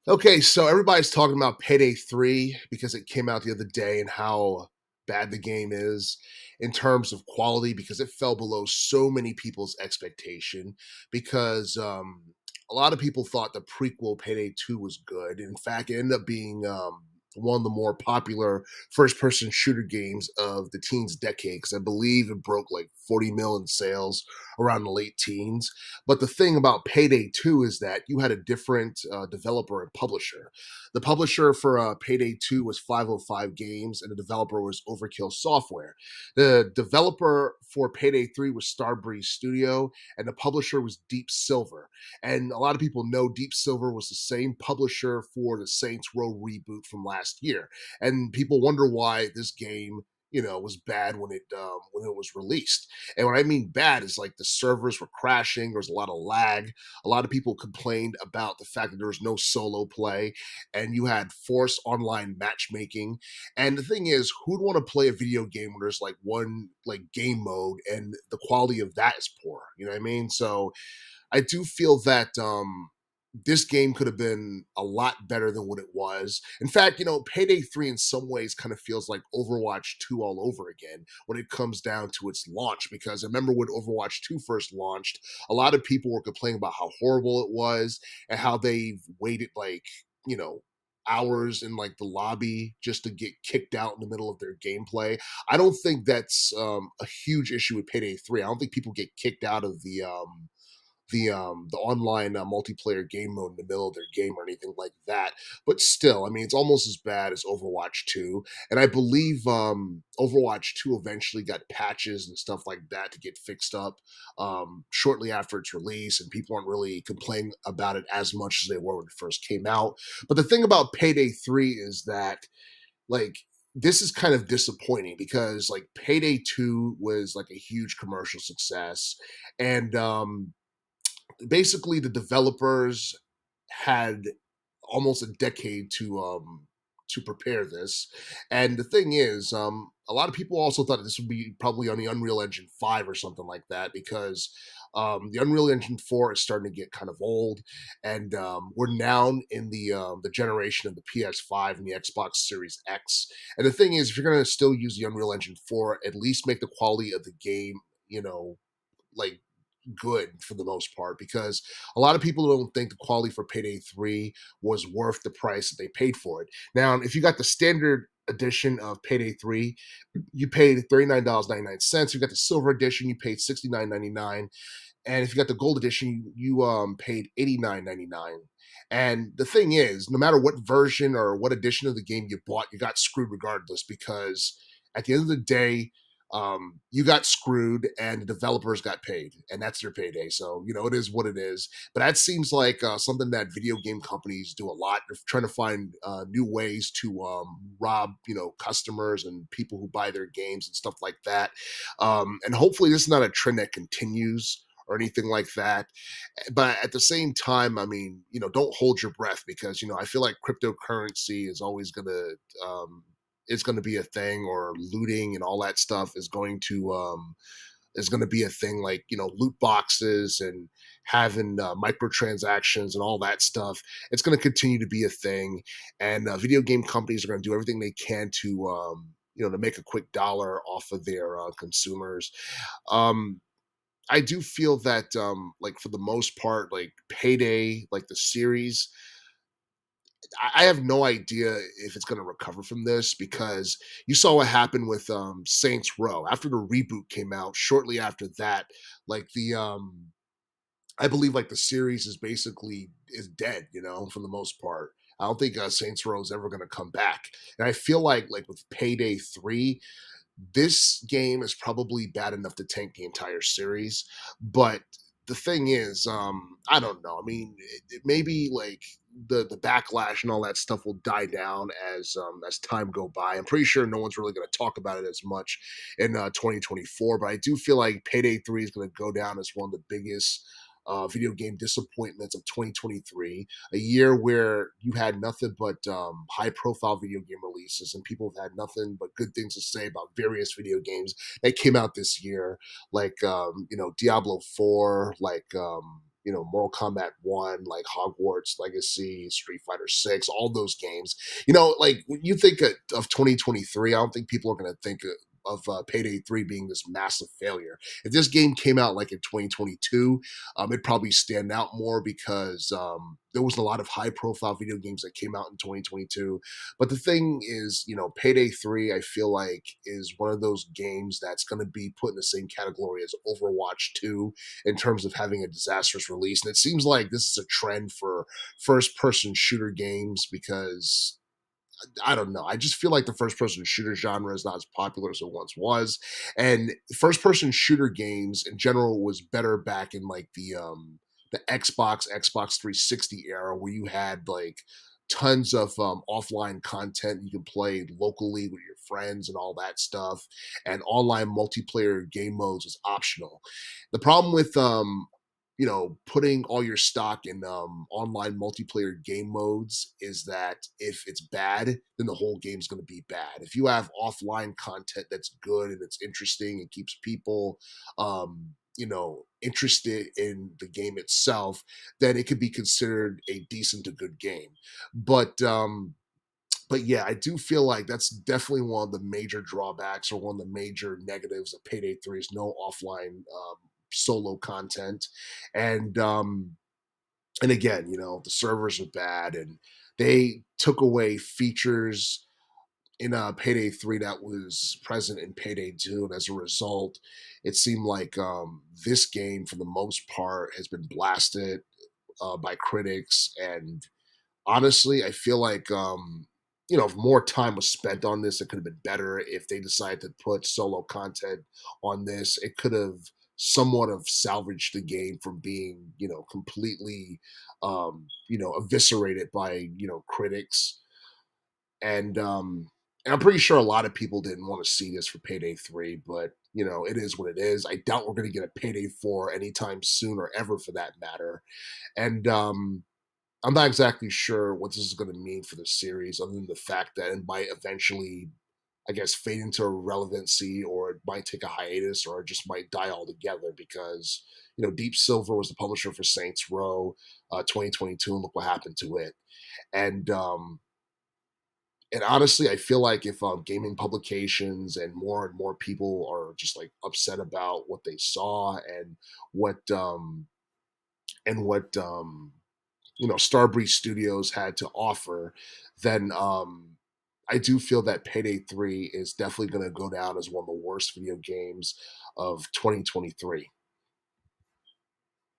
Okay, so everybody's talking about Payday 3 because it came out the other day and how bad the game is in terms of quality because it fell below so many people's expectation because a lot of people thought the prequel Payday 2 was good. In fact, it ended up being one of the more popular first person shooter games of the teens decade because I believe it broke like 40 mil in sales around the late teens. But the thing about Payday 2 is that you had a different developer and publisher. The publisher for Payday 2 was 505 Games, and the developer was Overkill Software. The developer for Payday 3 was Starbreeze Studio, and the publisher was Deep Silver. And a lot of people know Deep Silver was the same publisher for the Saints Row reboot from last year. And people wonder why this game was bad when it was released. And what I mean bad is like the servers were crashing, there was a lot of lag. A lot of people complained about the fact that there was no solo play and you had forced online matchmaking. And the thing is, who'd want to play a video game where there's like one like game mode and the quality of that is poor? You know what I mean? So I do feel that this game could have been a lot better than what it was. In fact, Payday 3 in some ways kind of feels like Overwatch 2 all over again when it comes down to its launch. Because I remember when Overwatch 2 first launched, a lot of people were complaining about how horrible it was and how they've waited you know, hours in like the lobby just to get kicked out in the middle of their gameplay. I don't think that's a huge issue with Payday 3. I don't think people get kicked out of the online multiplayer game mode in the middle of their game or anything like that. But still, I mean, it's almost as bad as Overwatch 2. And I believe Overwatch 2 eventually got patches and stuff like that to get fixed up shortly after its release, and people aren't really complaining about it as much as they were when it first came out. But the thing about Payday 3 is that like this is kind of disappointing because like Payday 2 was like a huge commercial success, and basically the developers had almost a decade to prepare this. And the thing is, a lot of people also thought this would be probably on the Unreal Engine 5 or something like that because the Unreal Engine 4 is starting to get kind of old, and we're now in the generation of the PS5 and the Xbox Series X. And the thing is, if you're going to still use the Unreal Engine 4, at least make the quality of the game, like good for the most part, because a lot of people don't think the quality for Payday 3 was worth the price that they paid for it. Now, if you got the standard edition of Payday 3, you paid $39.99. If you got the silver edition, you paid $69.99. And if you got the gold edition, you paid $89.99. And the thing is, no matter what version or what edition of the game you bought, you got screwed regardless because at the end of the day, you got screwed and the developers got paid, and that's their payday. So it is what it is. But that seems like something that video game companies do a lot. They're trying to find new ways to rob customers and people who buy their games and stuff like that. And hopefully, this is not a trend that continues or anything like that. But at the same time, I mean, don't hold your breath because I feel like cryptocurrency is always going to be a thing, or looting and all that stuff is going to be a thing, like loot boxes and having microtransactions and all that stuff. It's going to continue to be a thing, and video game companies are going to do everything they can to to make a quick dollar off of their consumers. um I do feel that like for the most part, like Payday, like the series, I have no idea if it's going to recover from this because you saw what happened with Saints Row after the reboot came out. Shortly after that, like the I believe like the series is dead. For the most part. I don't think Saints Row is ever going to come back, and I feel like with Payday 3, this game is probably bad enough to tank the entire series. But the thing is, I don't know. I mean, maybe like the backlash and all that stuff will die down as time go by. I'm pretty sure no one's really going to talk about it as much in 2024. But I do feel like Payday 3 is going to go down as one of the biggest video game disappointments of 2023, a year where you had nothing but high profile video game releases, and people have had nothing but good things to say about various video games that came out this year, like Diablo 4, like Mortal Kombat 1, like Hogwarts Legacy, Street Fighter 6, all those games. Like when you think of 2023, I don't think people are going to think of Payday 3 being this massive failure. If this game came out like in 2022, it'd probably stand out more because there was a lot of high profile video games that came out in 2022. But the thing is, Payday 3, I feel like, is one of those games that's going to be put in the same category as Overwatch 2 in terms of having a disastrous release. And it seems like this is a trend for first person shooter games because I don't know. I just feel like the first person shooter genre is not as popular as it once was. And first person shooter games in general was better back in like the Xbox 360 era where you had like tons of offline content you can play locally with your friends and all that stuff, and online multiplayer game modes is optional. The problem with putting all your stock in online multiplayer game modes is that if it's bad, then the whole game's going to be bad. If you have offline content that's good and it's interesting and keeps people, interested in the game itself, then it could be considered a decent to good game. But but yeah, I do feel like that's definitely one of the major drawbacks or one of the major negatives of Payday 3 is no offline solo content. And and again, the servers are bad and they took away features in Payday 3 that was present in Payday 2. And as a result, it seemed like this game, for the most part, has been blasted by critics. And honestly, I feel like if more time was spent on this, it could have been better. If they decided to put solo content on this, it could have somewhat of salvaged the game from being, completely eviscerated by, critics. And and I'm pretty sure a lot of people didn't want to see this for Payday 3, but it is what it is. I doubt we're gonna get a Payday 4 anytime soon or ever for that matter. And I'm not exactly sure what this is going to mean for the series, other than the fact that it might eventually, I guess, fade into irrelevancy, or it might take a hiatus, or it just might die altogether. Because Deep Silver was the publisher for Saints Row 2022, and look what happened to it. And and honestly, I feel like if gaming publications and more people are just like upset about what they saw what um, and what Starbreeze Studios had to offer, then I do feel that Payday 3 is definitely going to go down as one of the worst video games of 2023.